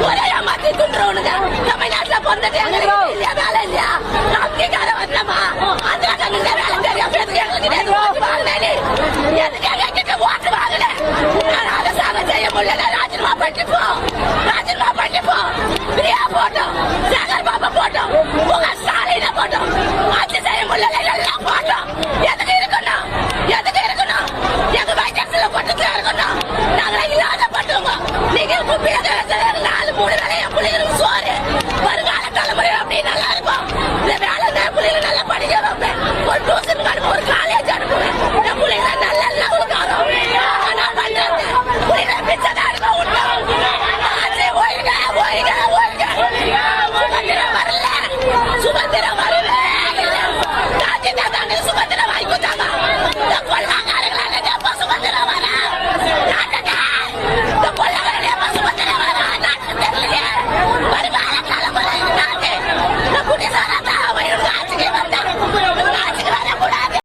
ஒரே மாத்தி துண்டுறவனுங்க தமிழ்நாட்டுல பொந்துட்டு இல்லையா வேலை இல்லையா நம்பிக்காத வரலமா அந்த கண்ணுல வேலை தெரியும் எங்களுக்கு ஓட்டு வாங்கல அரசாங்கம் செய்ய முடியல ராஜினாமா பண்ணிப்போம் பிரியா போட்டோம் சேகர் பாபா போட்டோம் உங்க ஸ்டாலின போட்டோம் ஆட்சி செய்ய முடியல எல்லாம் போட்டோம் எதுக்கு இருக்கணும் எங்க வைத்தியத்துல போட்டு இருக்கணும்